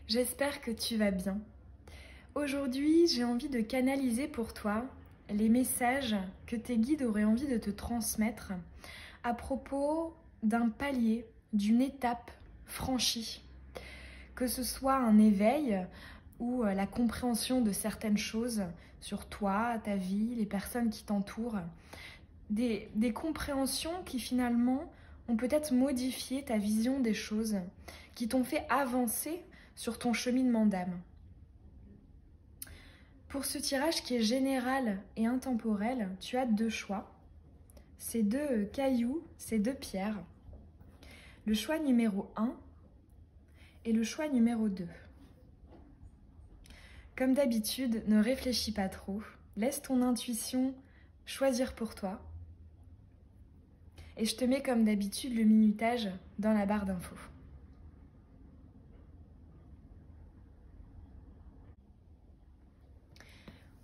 J'espère que tu vas bien. Aujourd'hui, j'ai envie de canaliser pour toi les messages que tes guides auraient envie de te transmettre à propos d'un palier, d'une étape franchie. Que ce soit un éveil ou la compréhension de certaines choses sur toi, ta vie, les personnes qui t'entourent. Des compréhensions qui finalement ont peut-être modifié ta vision des choses, qui t'ont fait avancer sur ton cheminement d'âme. Pour ce tirage qui est général et intemporel, tu as deux choix. Ces deux cailloux, ces deux pierres. Le choix numéro 1 et le choix numéro 2. Comme d'habitude, ne réfléchis pas trop. Laisse ton intuition choisir pour toi. Et je te mets comme d'habitude le minutage dans la barre d'infos.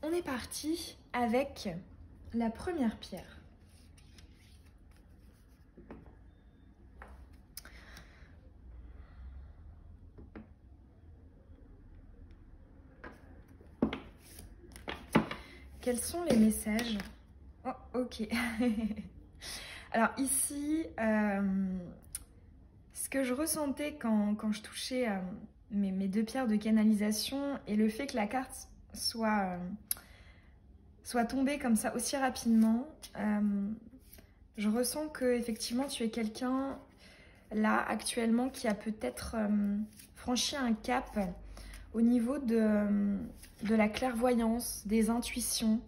On est parti avec la première pierre. Quels sont les messages? Oh, ok. Alors ici, ce que je ressentais quand je touchais mes deux pierres de canalisation et le fait que la carte soit tombée comme ça aussi rapidement, je ressens que effectivement tu es quelqu'un là actuellement qui a peut-être franchi un cap au niveau de la clairvoyance, des intuitions,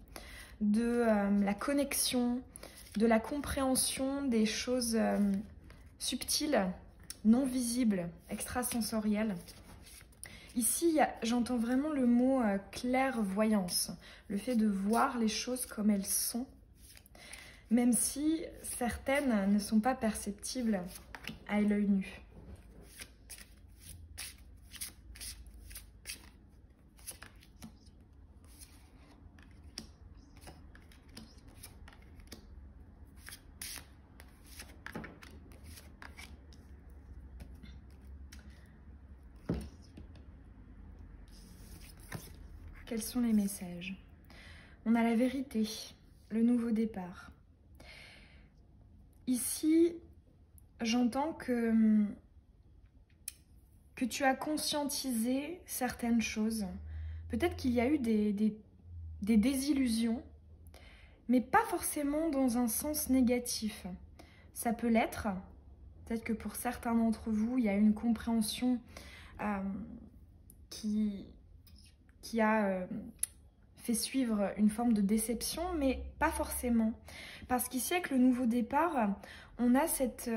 de la connexion, de la compréhension des choses subtiles, non visibles, extrasensorielles. Ici, j'entends vraiment le mot clairvoyance, le fait de voir les choses comme elles sont, même si certaines ne sont pas perceptibles à l'œil nu. Quels sont les messages? On a la vérité, le nouveau départ. Ici, j'entends que tu as conscientisé certaines choses. Peut-être qu'il y a eu des désillusions, mais pas forcément dans un sens négatif. Ça peut l'être. Peut-être que pour certains d'entre vous, il y a une compréhension qui a fait suivre une forme de déception, mais pas forcément. Parce qu'ici, avec le nouveau départ, on a cette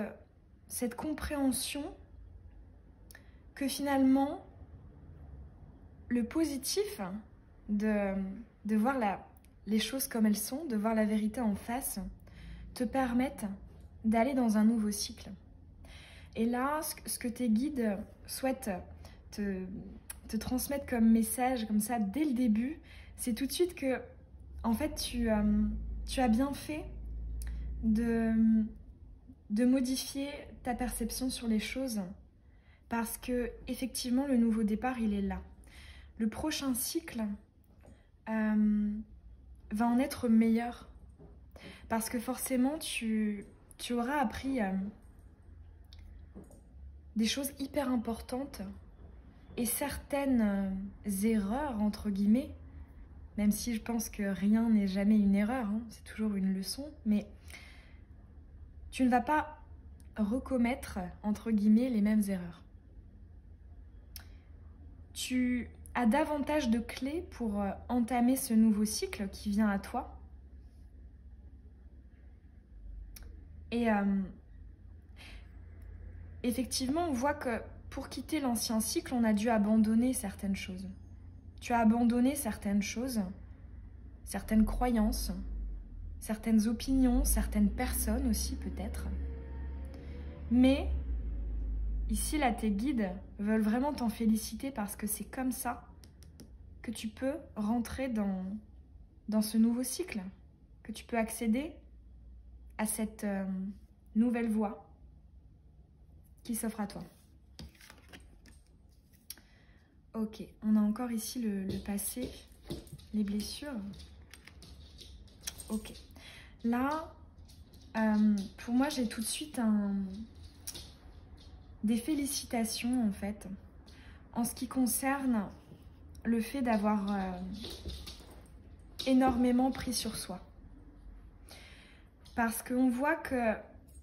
compréhension que finalement, le positif de voir les choses comme elles sont, de voir la vérité en face, te permettent d'aller dans un nouveau cycle. Et là, ce que tes guides souhaitent te transmettre comme message, comme ça, dès le début, c'est tout de suite que, en fait, tu as bien fait de modifier ta perception sur les choses, parce que, effectivement, le nouveau départ, il est là. Le prochain cycle va en être meilleur, parce que forcément, tu auras appris des choses hyper importantes et certaines erreurs, entre guillemets, même si je pense que rien n'est jamais une erreur, hein, c'est toujours une leçon, mais tu ne vas pas recommettre, entre guillemets, les mêmes erreurs. Tu as davantage de clés pour entamer ce nouveau cycle qui vient à toi. Et effectivement, on voit que pour quitter l'ancien cycle, on a dû abandonner certaines choses. Tu as abandonné certaines choses, certaines croyances, certaines opinions, certaines personnes aussi peut-être. Mais ici, là, tes guides veulent vraiment t'en féliciter parce que c'est comme ça que tu peux rentrer dans ce nouveau cycle, que tu peux accéder à cette nouvelle voie qui s'offre à toi. Ok, on a encore ici le passé, les blessures. Ok. Là, pour moi, j'ai tout de suite des félicitations, en fait, en ce qui concerne le fait d'avoir énormément pris sur soi. Parce qu'on voit que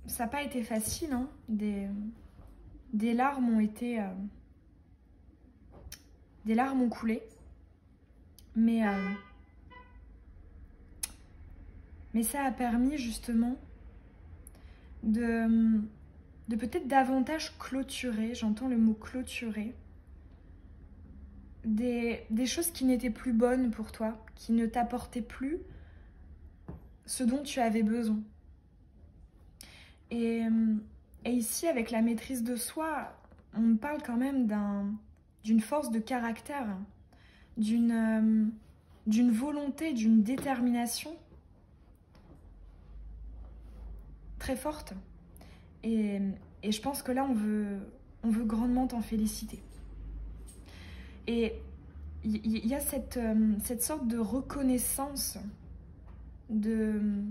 ça n'a pas été facile, hein. Des larmes ont été... des larmes ont coulé. Mais ça a permis justement de peut-être davantage clôturer, j'entends le mot clôturer, des choses qui n'étaient plus bonnes pour toi, qui ne t'apportaient plus ce dont tu avais besoin. Et ici, avec la maîtrise de soi, on parle quand même d'une force de caractère, d'une volonté, d'une détermination très forte. Et je pense que là, on veut grandement t'en féliciter. Et il y a cette sorte de reconnaissance de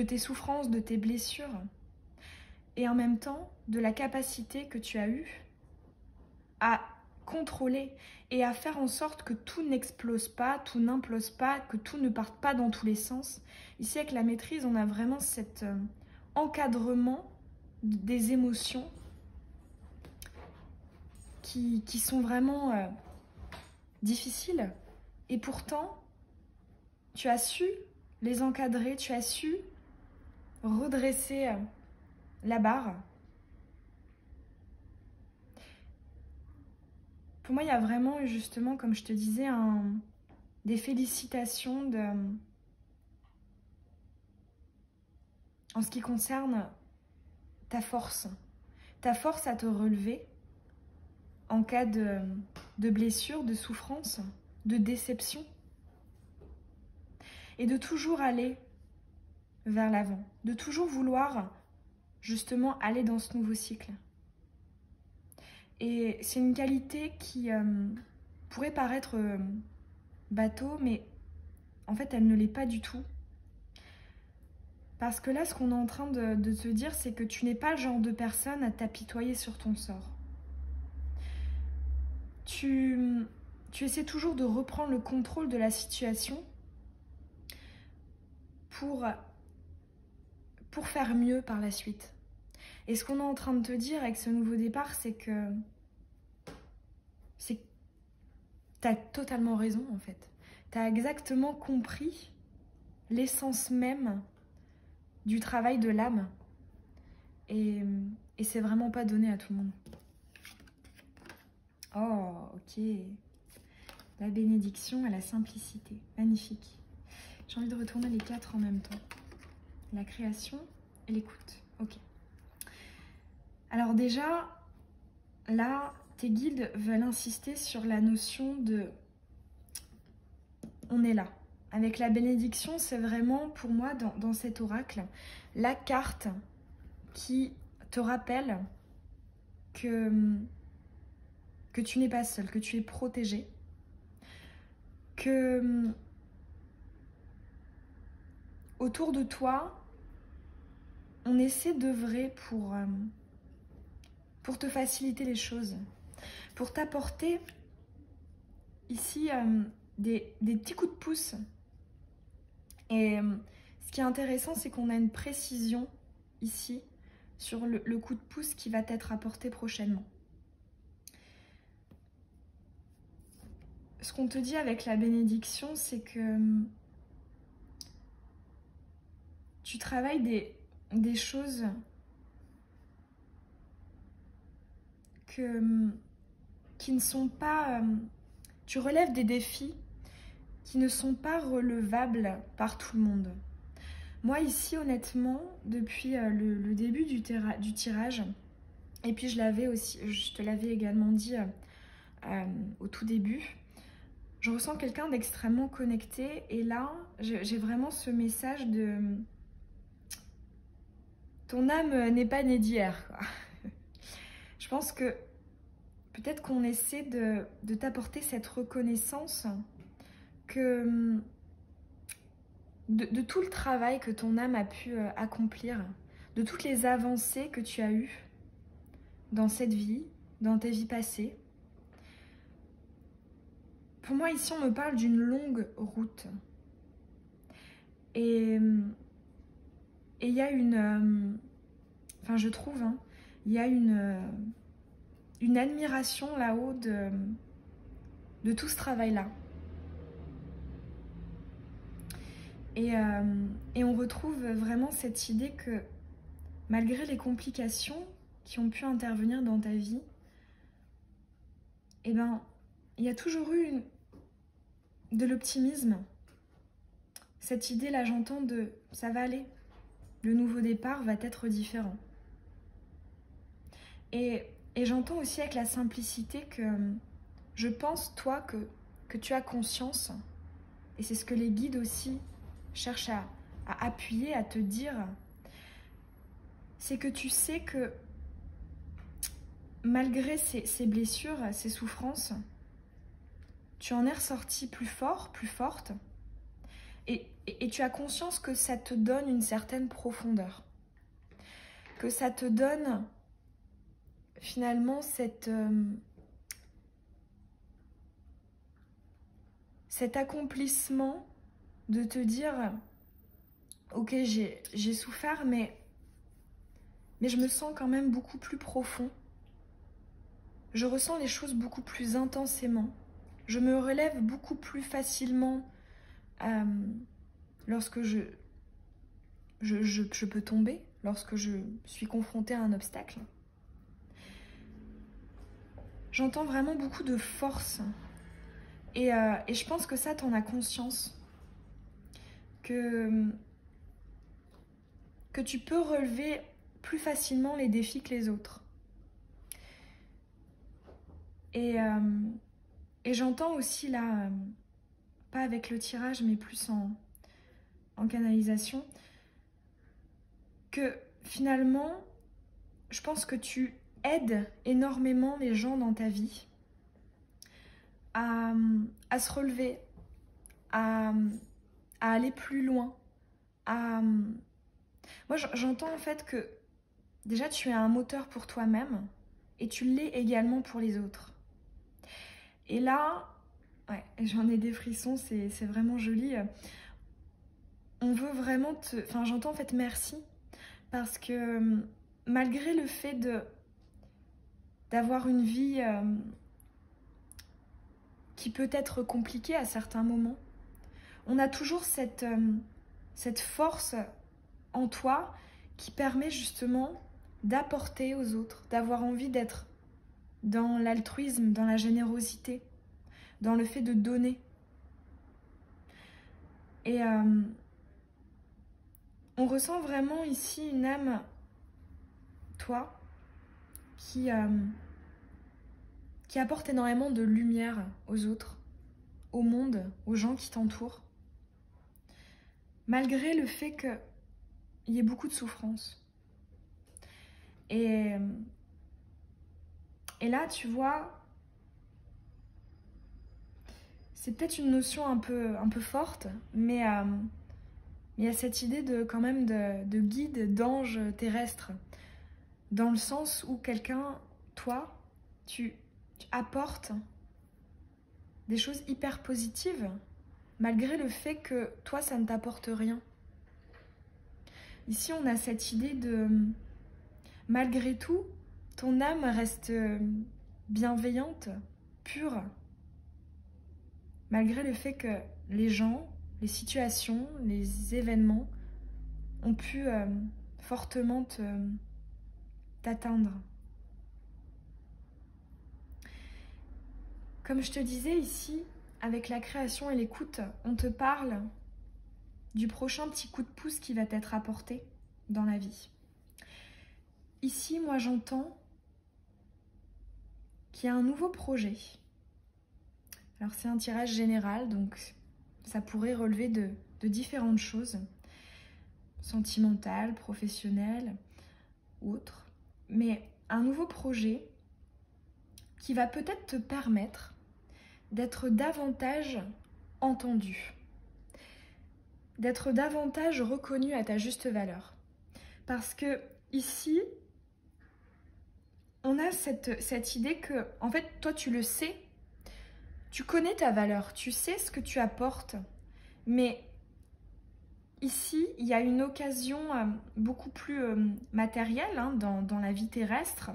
tes souffrances, de tes blessures, et en même temps de la capacité que tu as eue à contrôler et à faire en sorte que tout n'explose pas, tout n'implose pas, que tout ne parte pas dans tous les sens. Ici, avec la maîtrise, on a vraiment cet encadrement des émotions qui sont vraiment difficiles. Et pourtant, tu as su les encadrer, tu as su redresser la barre. Pour moi, il y a vraiment, justement, comme je te disais, des félicitations en ce qui concerne ta force à te relever en cas de blessure, de souffrance, de déception, et de toujours aller vers l'avant, de toujours vouloir justement aller dans ce nouveau cycle. Et c'est une qualité qui pourrait paraître bateau, mais en fait elle ne l'est pas du tout. Parce que là, ce qu'on est en train de te dire, c'est que tu n'es pas le genre de personne à t'apitoyer sur ton sort. Tu essaies toujours de reprendre le contrôle de la situation pour faire mieux par la suite. Et ce qu'on est en train de te dire avec ce nouveau départ, c'est que tu as totalement raison, en fait. Tu as exactement compris l'essence même du travail de l'âme. Et c'est vraiment pas donné à tout le monde. Oh, ok. La bénédiction à la simplicité. Magnifique. J'ai envie de retourner les 4 en même temps. La création et l'écoute. Ok. Alors déjà, là, tes guides veulent insister sur la notion de... On est là. Avec la bénédiction, c'est vraiment, pour moi, dans cet oracle, la carte qui te rappelle que tu n'es pas seul, que tu es protégé, que autour de toi, on essaie d'œuvrer pour te faciliter les choses, pour t'apporter ici des petits coups de pouce. Et ce qui est intéressant, c'est qu'on a une précision ici sur le coup de pouce qui va t'être apporté prochainement. Ce qu'on te dit avec la bénédiction, c'est que tu travailles des choses qui ne sont pas... tu relèves des défis qui ne sont pas relevables par tout le monde. Moi ici, honnêtement, depuis le début du tirage, et puis je te l'avais également dit au tout début, je ressens quelqu'un d'extrêmement connecté, et là, j'ai vraiment ce message de... Ton âme n'est pas née d'hier, quoi. Je pense que peut-être qu'on essaie de t'apporter cette reconnaissance que de tout le travail que ton âme a pu accomplir, de toutes les avancées que tu as eues dans cette vie, dans tes vies passées. Pour moi, ici, on me parle d'une longue route. Et il y a enfin, je trouve, hein, il y a une admiration là-haut de tout ce travail-là. Et on retrouve vraiment cette idée que malgré les complications qui ont pu intervenir dans ta vie, eh ben, il y a toujours eu de l'optimisme. Cette idée-là, j'entends de « ça va aller ». Le nouveau départ va être différent. Et j'entends aussi avec la simplicité que je pense, toi, que tu as conscience, et c'est ce que les guides aussi cherchent à appuyer, à te dire, c'est que tu sais que malgré ces blessures, ces souffrances, tu en es ressorti plus fort, plus forte, et tu as conscience que ça te donne une certaine profondeur, que ça te donne finalement cet accomplissement de te dire ok, j'ai souffert, mais je me sens quand même beaucoup plus profond. Je ressens les choses beaucoup plus intensément. Je me relève beaucoup plus facilement lorsque je peux tomber, lorsque je suis confrontée à un obstacle. J'entends vraiment beaucoup de force. Et je pense que ça, t'en as conscience. Que tu peux relever plus facilement les défis que les autres. Et j'entends aussi là, pas avec le tirage, mais plus en canalisation, que finalement, je pense que tu aides énormément les gens dans ta vie à se relever, à aller plus loin. Moi, j'entends en fait que déjà, tu es un moteur pour toi-même et tu l'es également pour les autres. Et là, ouais, j'en ai des frissons, c'est vraiment joli. On veut vraiment te... Enfin, j'entends en fait merci, parce que malgré le fait d'avoir une vie qui peut être compliquée à certains moments, on a toujours cette force en toi qui permet justement d'apporter aux autres, d'avoir envie d'être dans l'altruisme, dans la générosité, dans le fait de donner. Et on ressent vraiment ici une âme, toi, qui apporte énormément de lumière aux autres, au monde, aux gens qui t'entourent, malgré le fait qu'il y ait beaucoup de souffrance. Et là, tu vois, c'est peut-être une notion un peu forte, mais il y a cette idée quand même de guide, d'ange terrestre, dans le sens où quelqu'un, toi, tu apportes des choses hyper positives, malgré le fait que toi, ça ne t'apporte rien. Ici, on a cette idée de, malgré tout, ton âme reste bienveillante, pure, malgré le fait que les gens, les situations, les événements ont pu fortement t'atteindre. Comme je te disais ici, avec la création et l'écoute, on te parle du prochain petit coup de pouce qui va t'être apporté dans la vie. Ici, moi, j'entends qu'il y a un nouveau projet. Alors, c'est un tirage général, donc ça pourrait relever de différentes choses, sentimentales, professionnelles, ou autres. Mais un nouveau projet qui va peut-être te permettre d'être davantage entendu, d'être davantage reconnu à ta juste valeur. Parce que ici, on a cette idée que, en fait, toi tu le sais, tu connais ta valeur, tu sais ce que tu apportes, mais ici, il y a une occasion beaucoup plus matérielle dans la vie terrestre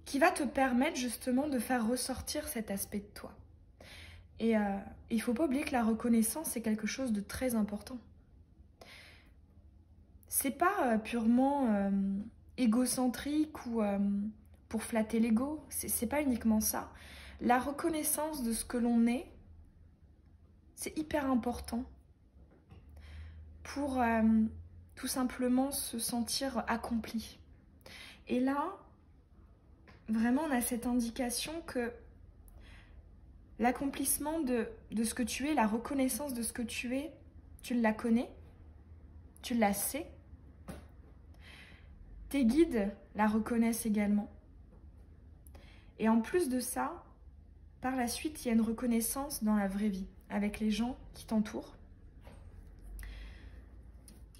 qui va te permettre justement de faire ressortir cet aspect de toi. Et il ne faut pas oublier que la reconnaissance, c'est quelque chose de très important. C'est pas purement égocentrique ou pour flatter l'ego, c'est pas uniquement ça. La reconnaissance de ce que l'on est, c'est hyper important pour tout simplement se sentir accompli. Et là, vraiment, on a cette indication que l'accomplissement de ce que tu es, la reconnaissance de ce que tu es, tu la connais, tu la sais. Tes guides la reconnaissent également. Et en plus de ça, par la suite, il y a une reconnaissance dans la vraie vie, avec les gens qui t'entourent.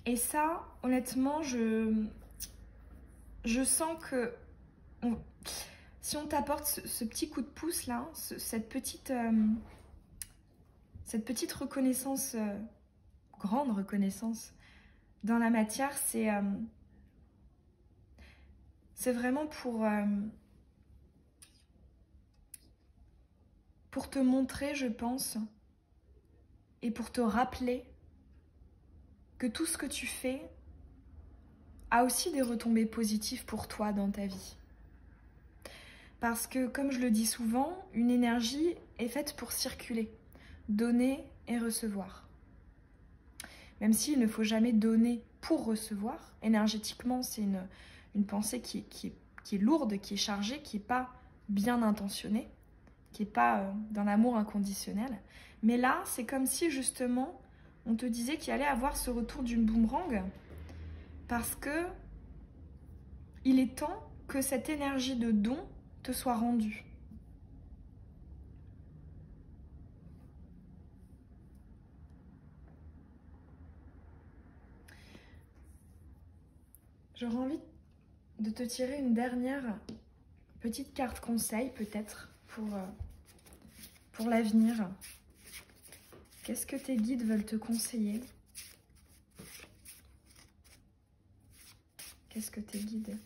Et ça, honnêtement, je sens que si on t'apporte ce petit coup de pouce là, cette petite reconnaissance, grande reconnaissance dans la matière, c'est vraiment pour te montrer, je pense, et pour te rappeler que tout ce que tu fais a aussi des retombées positives pour toi dans ta vie. Parce que, comme je le dis souvent, une énergie est faite pour circuler, donner et recevoir. Même s'il ne faut jamais donner pour recevoir, énergétiquement, c'est une pensée qui est lourde, qui est chargée, qui n'est pas bien intentionnée, qui n'est pas dans l'amour inconditionnel. Mais là, c'est comme si justement, on te disait qu'il allait avoir ce retour d'une boomerang, parce que il est temps que cette énergie de don te soit rendue. J'aurais envie de te tirer une dernière petite carte conseil, peut-être, pour l'avenir. Qu'est-ce que tes guides veulent te conseiller? Qu'est-ce que tes guides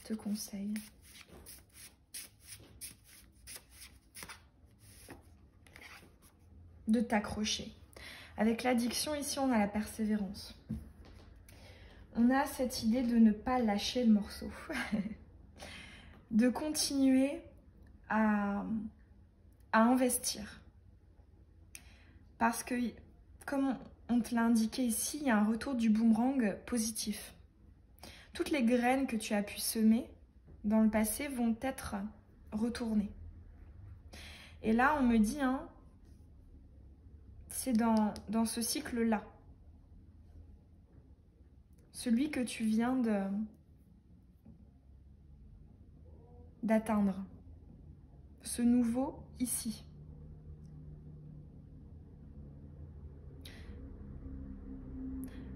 te conseillent? De t'accrocher. Avec l'addiction, ici, on a la persévérance. On a cette idée de ne pas lâcher le morceau. De continuer à investir. Parce que, comme on te l'a indiqué ici, il y a un retour du boomerang positif. Toutes les graines que tu as pu semer dans le passé vont être retournées. Et là, on me dit, c'est dans ce cycle-là. Celui que tu viens d'atteindre. Ce nouveau ici.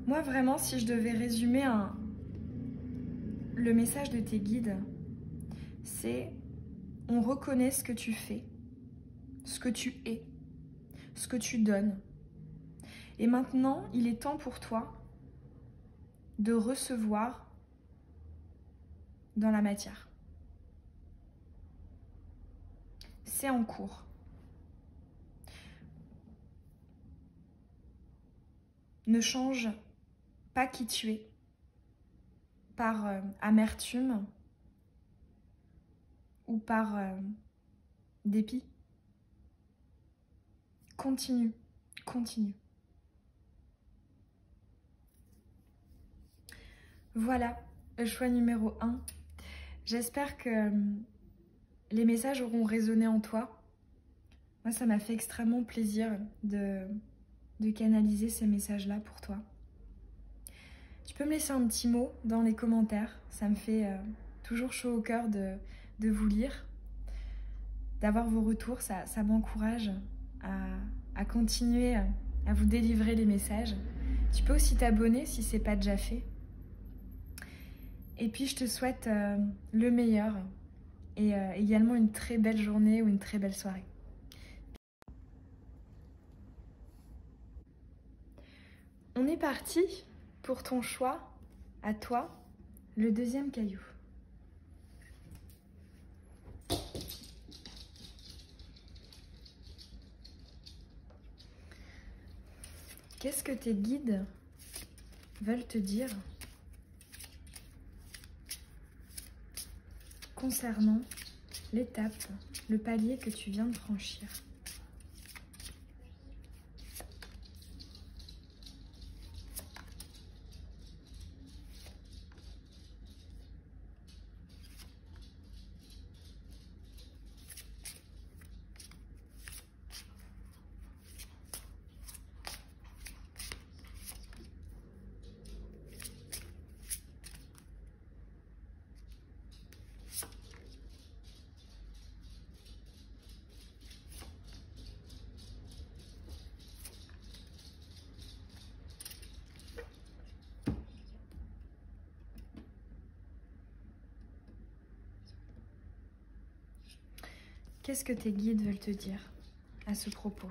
Moi, vraiment, si je devais résumer le message de tes guides, c'est: on reconnaît ce que tu fais, ce que tu es, ce que tu donnes. Et maintenant, il est temps pour toi de recevoir dans la matière. C'est en cours. Ne change pas qui tu es par amertume ou par dépit. Continue, continue. Voilà, le choix numéro 1. J'espère que les messages auront résonné en toi. Moi, ça m'a fait extrêmement plaisir de canaliser ces messages-là pour toi. Tu peux me laisser un petit mot dans les commentaires. Ça me fait toujours chaud au cœur de de vous lire, d'avoir vos retours. Ça m'encourage à continuer à vous délivrer les messages. Tu peux aussi t'abonner si ce n'est pas déjà fait. Et puis je te souhaite le meilleur et également une très belle journée ou une très belle soirée. On est parti pour ton choix, à toi, le deuxième caillou. Qu'est-ce que tes guides veulent te dire concernant l'étape, le palier que tu viens de franchir? Qu'est-ce que tes guides veulent te dire à ce propos?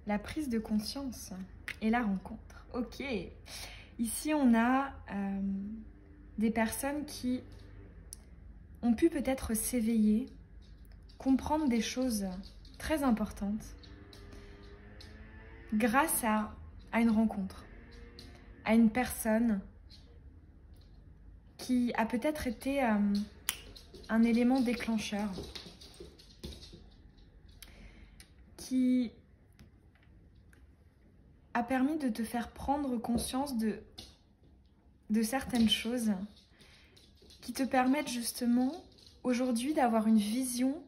La prise de conscience et la rencontre. Ok, ici on a des personnes qui ont pu peut-être s'éveiller, comprendre des choses très importantes grâce à une rencontre, à une personne qui a peut-être été un élément déclencheur, qui a permis de te faire prendre conscience de certaines choses qui te permettent justement aujourd'hui d'avoir une vision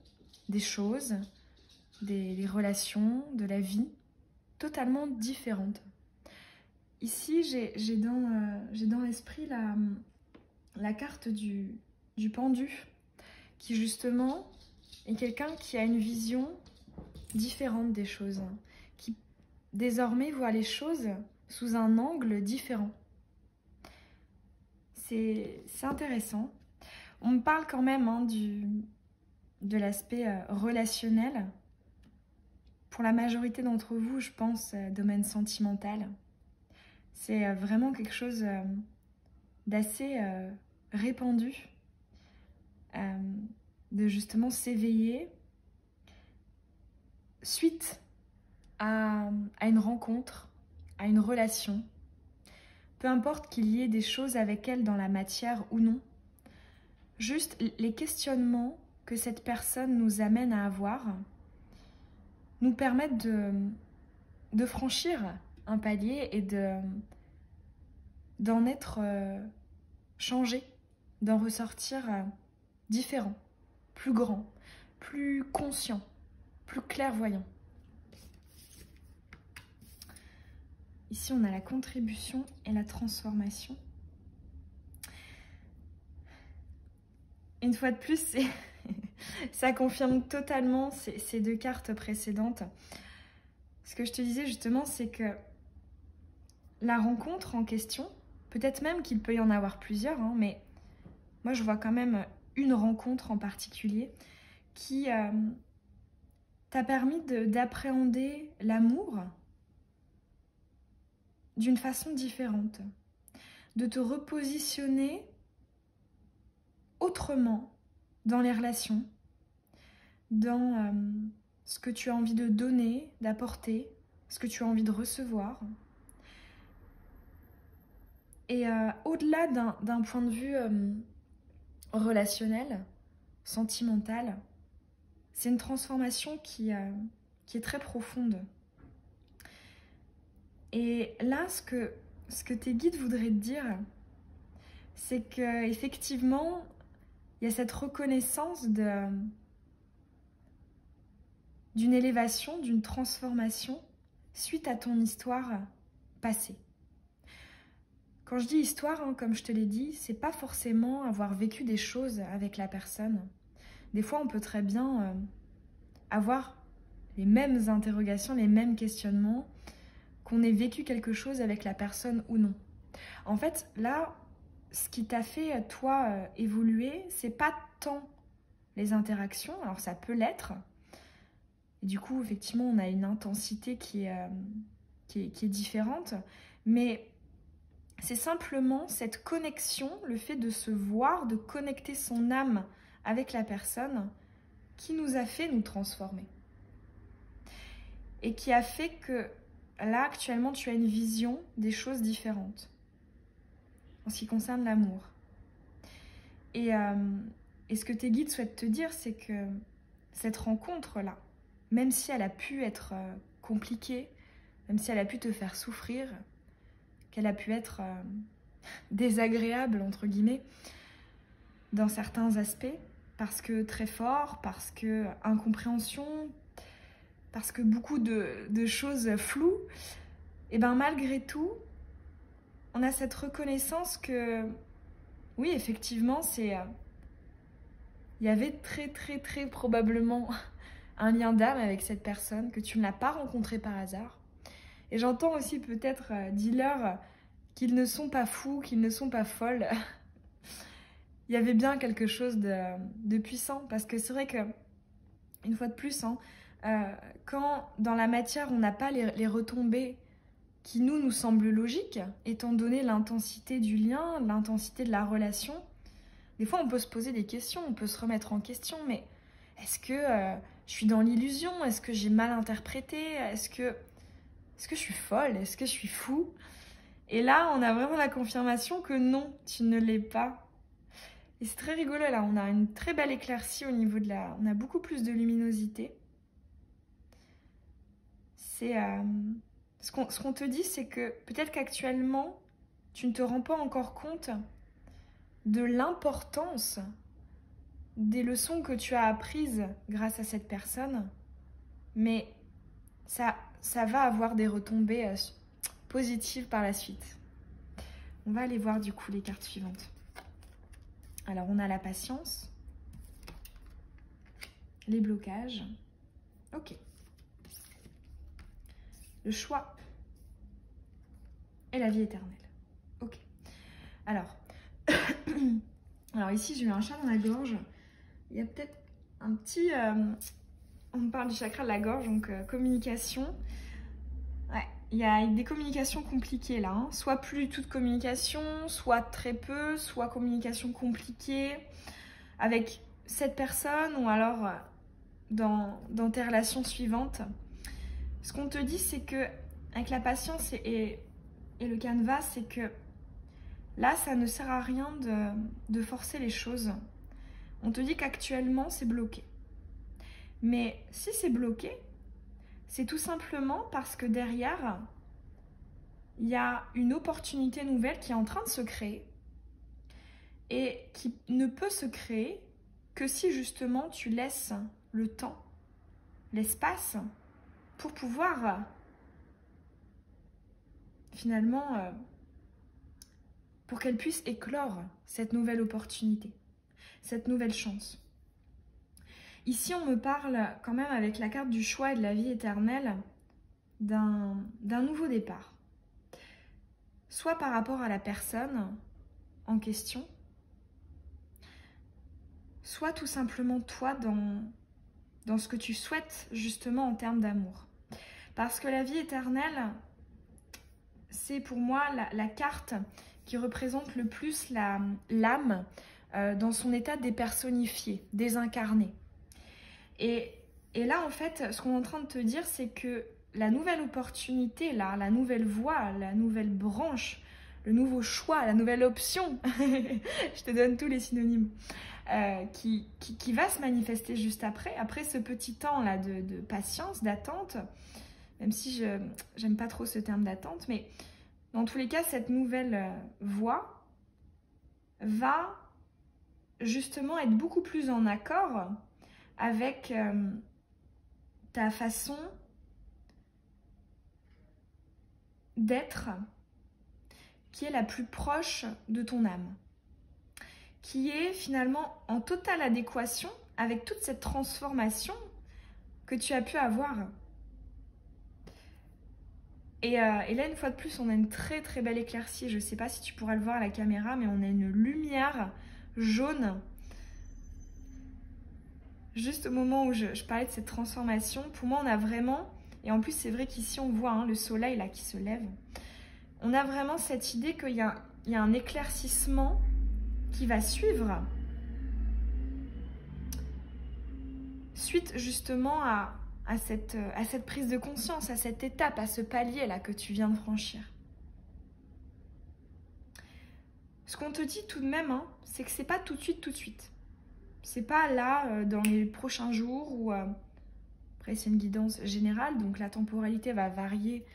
des choses, des relations, de la vie totalement différente. Ici, j'ai dans l'esprit la carte du pendu, qui justement est quelqu'un qui a une vision différente des choses, qui désormais voit les choses sous un angle différent. C'est intéressant. On me parle quand même de l'aspect relationnel. Pour la majorité d'entre vous, je pense, domaine sentimental. C'est vraiment quelque chose d'assez répandu, de justement s'éveiller suite à une rencontre, à une relation. Peu importe qu'il y ait des choses avec elle dans la matière ou non, juste les questionnements que cette personne nous amène à avoir nous permettent de franchir un palier et d'en être changé, d'en ressortir différent, plus grand, plus conscient, plus clairvoyant. Ici, on a la contribution et la transformation. Une fois de plus, ça confirme totalement ces deux cartes précédentes. Ce que je te disais justement, c'est que la rencontre en question, peut-être même qu'il peut y en avoir plusieurs, hein, mais moi je vois quand même une rencontre en particulier qui t'a permis d'appréhender l'amour d'une façon différente, de te repositionner autrement dans les relations, dans ce que tu as envie de donner, d'apporter, ce que tu as envie de recevoir. Et au-delà d'un point de vue relationnel, sentimental, c'est une transformation qui est très profonde. Et là, ce que tes guides voudraient te dire, c'est qu'effectivement, il y a cette reconnaissance d'une élévation, d'une transformation suite à ton histoire passée. Quand je dis histoire, hein, comme je te l'ai dit, c'est pas forcément avoir vécu des choses avec la personne. Des fois, on peut très bien avoir les mêmes interrogations, les mêmes questionnements, qu'on ait vécu quelque chose avec la personne ou non. En fait, là, ce qui t'a fait, toi, évoluer, c'est pas tant les interactions, alors ça peut l'être. Et du coup, effectivement, on a une intensité qui est différente, mais c'est simplement cette connexion, le fait de se voir, de connecter son âme avec la personne, qui nous a fait nous transformer. Et qui a fait que, là, actuellement, tu as une vision des choses différentes en ce qui concerne l'amour. Et ce que tes guides souhaitent te dire, c'est que cette rencontre-là, même si elle a pu être compliquée, même si elle a pu te faire souffrir, qu'elle a pu être désagréable, entre guillemets, dans certains aspects, parce que très fort, parce que incompréhension, parce que beaucoup de choses floues, et bien malgré tout, on a cette reconnaissance que, oui, effectivement, il y avait très très très probablement un lien d'âme avec cette personne, que tu ne l'as pas rencontrée par hasard. Et j'entends aussi peut-être dis-leur qu'ils ne sont pas fous, qu'ils ne sont pas folles. Il y avait bien quelque chose de puissant, parce que c'est vrai que, une fois de plus, hein, quand dans la matière on n'a pas les retombées qui nous semblent logiques, étant donné l'intensité du lien, l'intensité de la relation, des fois on peut se poser des questions, on peut se remettre en question, mais est-ce que je suis dans l'illusion? Est-ce que j'ai mal interprété? Est-ce que je suis folle? Est-ce que je suis fou? Et là, on a vraiment la confirmation que non, tu ne l'es pas. Et c'est très rigolo, là, on a une très belle éclaircie au niveau de la... On a beaucoup plus de luminosité. C'est... Ce qu'on te dit, c'est que peut-être qu'actuellement, tu ne te rends pas encore compte de l'importance des leçons que tu as apprises grâce à cette personne, mais ça va avoir des retombées positives par la suite. On va aller voir du coup les cartes suivantes. Alors on a la patience, les blocages, ok, le choix et la vie éternelle. Ok. Alors, alors ici j'ai eu un chat dans la gorge. Il y a peut-être un petit... on me parle du chakra de la gorge, donc communication. Ouais, il y a des communications compliquées là. Hein. Soit plus du tout de communication, soit très peu, soit communication compliquée avec cette personne ou alors dans tes relations suivantes. Ce qu'on te dit, c'est que avec la patience et le canevas, c'est que là, ça ne sert à rien de forcer les choses. On te dit qu'actuellement, c'est bloqué. Mais si c'est bloqué, c'est tout simplement parce que derrière, il y a une opportunité nouvelle qui est en train de se créer et qui ne peut se créer que si justement tu laisses le temps, l'espace pour pouvoir finalement, pour qu'elle puisse éclore cette nouvelle opportunité, cette nouvelle chance. Ici, on me parle quand même avec la carte du choix et de la vie éternelle d'un nouveau départ. Soit par rapport à la personne en question, soit tout simplement toi dans ce que tu souhaites justement en termes d'amour. Parce que la vie éternelle, c'est pour moi la carte qui représente le plus l'âme dans son état dépersonnifié, désincarné. Et là, en fait, ce qu'on est en train de te dire, c'est que la nouvelle opportunité, là, la nouvelle voie, la nouvelle branche, le nouveau choix, la nouvelle option, je te donne tous les synonymes, qui va se manifester juste après ce petit temps-là de patience, d'attente, même si je n'aime pas trop ce terme d'attente, mais dans tous les cas, cette nouvelle voie va justement être beaucoup plus en accord avec ta façon d'être qui est la plus proche de ton âme, qui est finalement en totale adéquation avec toute cette transformation que tu as pu avoir. Et là, une fois de plus, on a une très très belle éclaircie. Je ne sais pas si tu pourras le voir à la caméra, mais on a une lumière jaune. Juste au moment où je parlais de cette transformation, pour moi, on a vraiment... Et en plus, c'est vrai qu'ici, on voit hein, le soleil là qui se lève. On a vraiment cette idée qu'il y a un éclaircissement qui va suivre. Suite justement à cette prise de conscience, à cette étape, à ce palier-là que tu viens de franchir. Ce qu'on te dit tout de même, hein, c'est que c'est pas tout de suite, tout de suite. C'est pas là, dans les prochains jours, ou après c'est une guidance générale, donc la temporalité va varier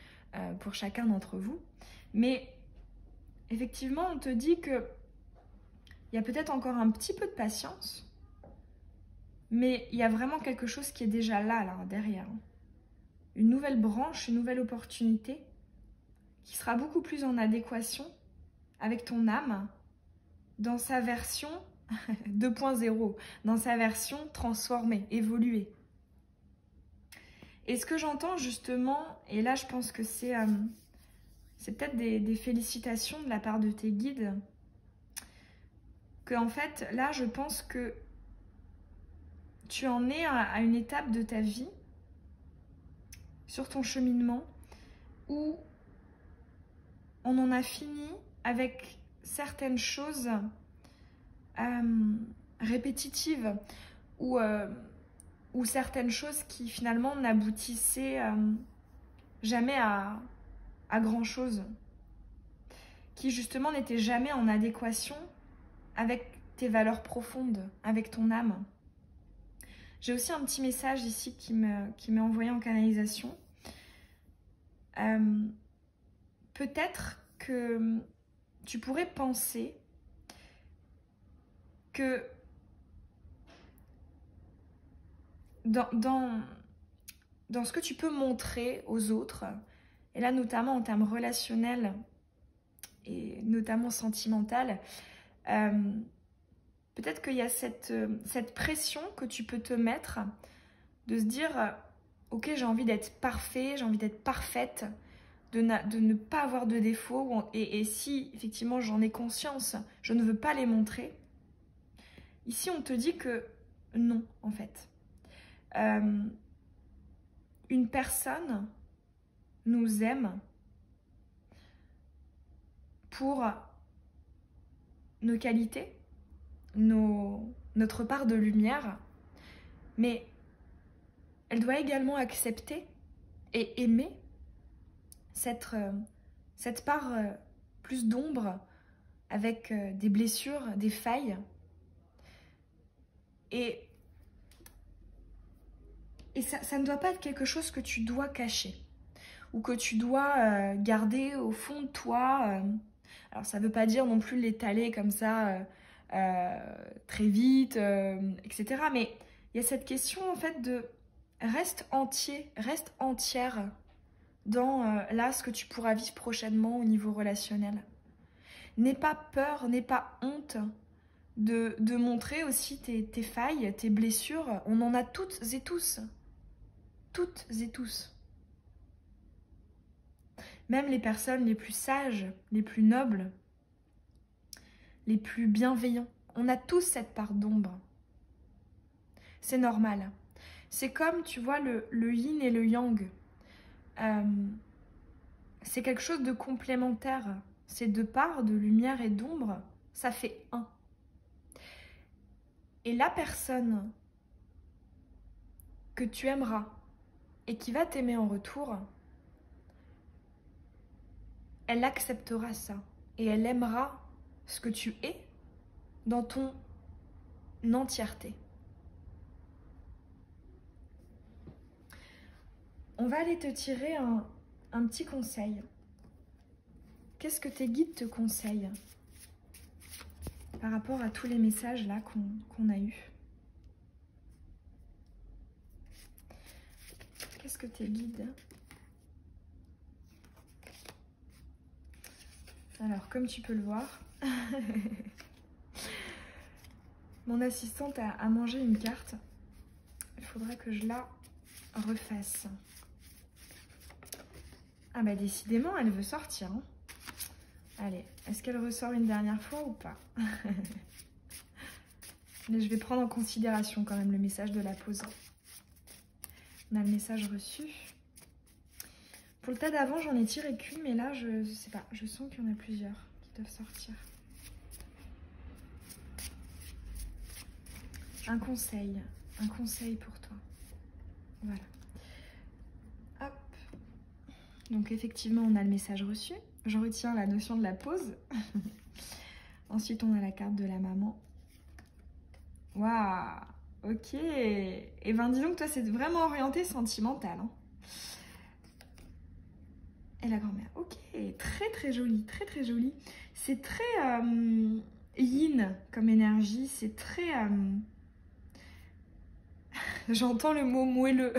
pour chacun d'entre vous. Mais effectivement, on te dit que il y a peut-être encore un petit peu de patience, mais il y a vraiment quelque chose qui est déjà là derrière. Une nouvelle branche, une nouvelle opportunité qui sera beaucoup plus en adéquation avec ton âme dans sa version 2.0, dans sa version transformée, évoluée. Et ce que j'entends justement, et là je pense que c'est peut-être des félicitations de la part de tes guides, que en fait là je pense que tu en es à une étape de ta vie, sur ton cheminement, où on en a fini avec certaines choses répétitives ou certaines choses qui finalement n'aboutissaient jamais à grand chose, qui justement n'étaient jamais en adéquation avec tes valeurs profondes, avec ton âme. J'ai aussi un petit message ici qui m'est envoyé en canalisation. Peut-être que tu pourrais penser que dans ce que tu peux montrer aux autres, et là notamment en termes relationnels et notamment sentimental, peut-être qu'il y a cette pression que tu peux te mettre de se dire ok, j'ai envie d'être parfait, j'ai envie d'être parfaite, de ne pas avoir de défauts, et si effectivement j'en ai conscience, je ne veux pas les montrer. Ici on te dit que non en fait. Une personne nous aime pour nos qualités, notre part de lumière, mais elle doit également accepter et aimer cette part plus d'ombre, avec des blessures, des failles. Et ça ne doit pas être quelque chose que tu dois cacher ou que tu dois garder au fond de toi. Alors ça ne veut pas dire non plus l'étaler comme ça très vite, etc. Mais il y a cette question en fait de reste entier, reste entière dans là ce que tu pourras vivre prochainement au niveau relationnel. N'aie pas peur, n'aie pas honte de montrer aussi tes failles, tes blessures. On en a toutes et tous. Toutes et tous. Même les personnes les plus sages, les plus nobles, les plus bienveillants. On a tous cette part d'ombre. C'est normal. C'est comme, tu vois, le yin et le yang. C'est quelque chose de complémentaire. Ces deux parts de lumière et d'ombre, ça fait un. Et la personne que tu aimeras et qui va t'aimer en retour, elle acceptera ça. Et elle aimera ce que tu es dans ton entièreté. On va aller te tirer un petit conseil. Qu'est-ce que tes guides te conseillent par rapport à tous les messages là qu'on a eus? Qu'est-ce que tes guides Alors, comme tu peux le voir, mon assistante a mangé une carte. Il faudra que je la refasse. Ah bah décidément, elle veut sortir. Hein. Allez, est-ce qu'elle ressort une dernière fois ou pas? Mais je vais prendre en considération quand même le message de la pause. On a le message reçu. Pour le tas d'avant, j'en ai tiré qu'une, mais là, je sais pas. Je sens qu'il y en a plusieurs qui doivent sortir. Un conseil pour toi. Voilà. Hop. Donc effectivement, on a le message reçu. Je retiens la notion de la pause. Ensuite, on a la carte de la maman. Waouh. Ok. Et ben dis donc, toi, c'est vraiment orienté sentimental. Hein. Et la grand-mère. Ok. Très très joli. Très très joli. C'est très yin comme énergie. C'est très... J'entends le mot moelleux.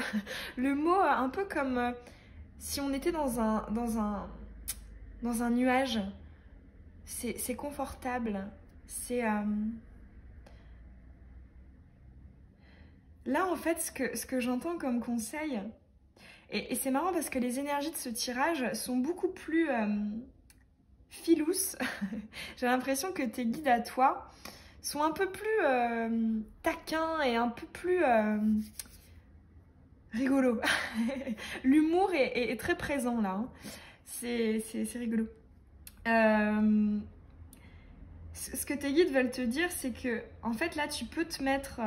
Le mot un peu comme si on était dans un nuage. C'est confortable. C'est... Là, en fait, ce que j'entends comme conseil, et c'est marrant parce que les énergies de ce tirage sont beaucoup plus filouses. J'ai l'impression que tes guides à toi sont un peu plus taquins et un peu plus rigolos. L'humour est très présent là. Hein. C'est rigolo. Ce que tes guides veulent te dire, c'est que, en fait, là, tu peux te mettre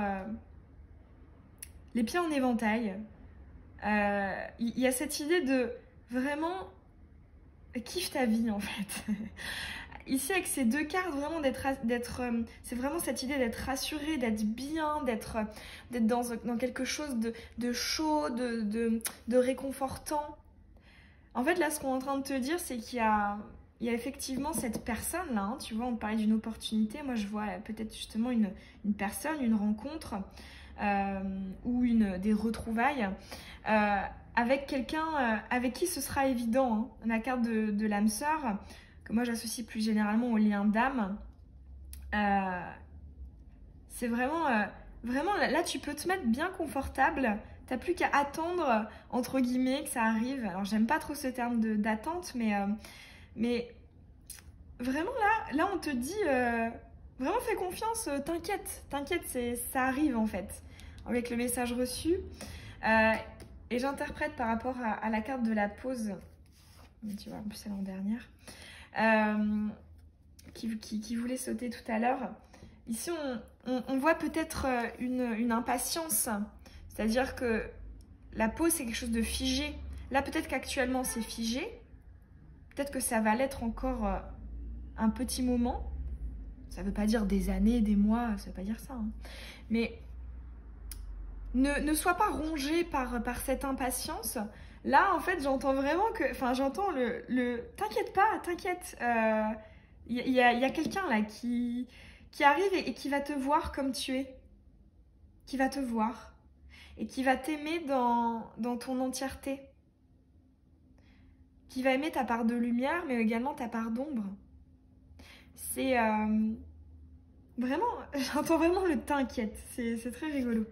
les pieds en éventail. Il y a cette idée de vraiment kiffe ta vie, en fait. Ici, avec ces deux cartes, vraiment c'est vraiment cette idée d'être rassuré, d'être bien, d'être dans quelque chose de chaud, de réconfortant. En fait, là, ce qu'on est en train de te dire, c'est qu'il y a effectivement cette personne-là. Hein, tu vois, on parlait d'une opportunité. Moi, je vois peut-être justement une personne, une rencontre ou des retrouvailles avec quelqu'un avec qui ce sera évident. Hein, la carte de l'âme sœur, que moi j'associe plus généralement au lien d'âme. C'est vraiment, vraiment, là tu peux te mettre bien confortable. T'as plus qu'à attendre, entre guillemets, que ça arrive. Alors j'aime pas trop ce terme d'attente, mais vraiment là on te dit, vraiment fais confiance, t'inquiète, ça arrive en fait. Avec le message reçu. Et j'interprète par rapport à la carte de la pause. Tu vois, en plus c'est l'an dernière. Qui voulait sauter tout à l'heure. Ici, on voit peut-être une impatience. C'est-à-dire que la pause, c'est quelque chose de figé. Là, peut-être qu'actuellement, c'est figé. Peut-être que ça va l'être encore un petit moment. Ça ne veut pas dire des années, des mois, ça ne veut pas dire ça. Hein. Mais ne sois pas rongé par cette impatience. Là, en fait, j'entends vraiment que... Enfin, j'entends t'inquiète pas, t'inquiète. Il y a quelqu'un là qui arrive et qui va te voir comme tu es. Qui va te voir. Et qui va t'aimer dans ton entièreté. Qui va aimer ta part de lumière, mais également ta part d'ombre. C'est... Vraiment, j'entends vraiment le t'inquiète. C'est très rigolo.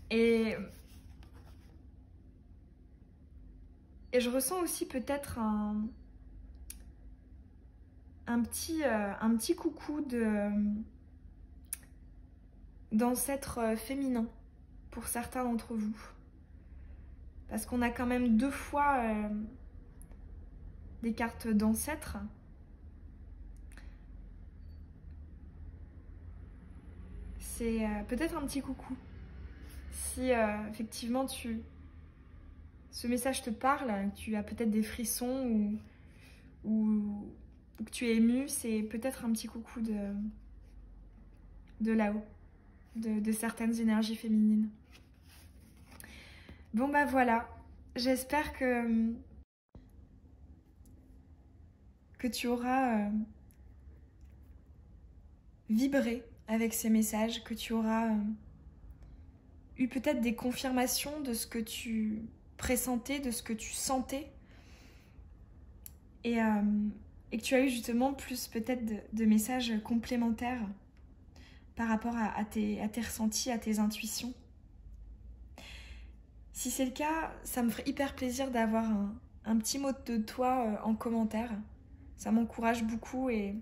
Et je ressens aussi peut-être un petit coucou d'ancêtre féminin pour certains d'entre vous. Parce qu'on a quand même 2 fois des cartes d'ancêtres. C'est peut-être un petit coucou. Si effectivement ce message te parle, tu as peut-être des frissons ou que tu es ému, c'est peut-être un petit coucou de là-haut, de certaines énergies féminines. Bon bah voilà, j'espère que tu auras vibré avec ces messages, que tu auras eu peut-être des confirmations de ce que tu pressentais, de ce que tu sentais. et que tu as eu justement plus peut-être de messages complémentaires par rapport à tes ressentis, à tes intuitions. Si c'est le cas, ça me ferait hyper plaisir d'avoir un petit mot de toi en commentaire. Ça m'encourage beaucoup et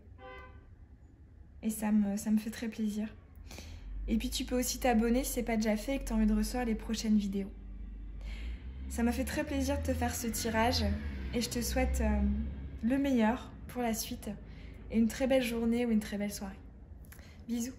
ça me fait très plaisir. Et puis tu peux aussi t'abonner si ce n'est pas déjà fait et que tu as envie de recevoir les prochaines vidéos. Ça m'a fait très plaisir de te faire ce tirage et je te souhaite le meilleur pour la suite et une très belle journée ou une très belle soirée. Bisous.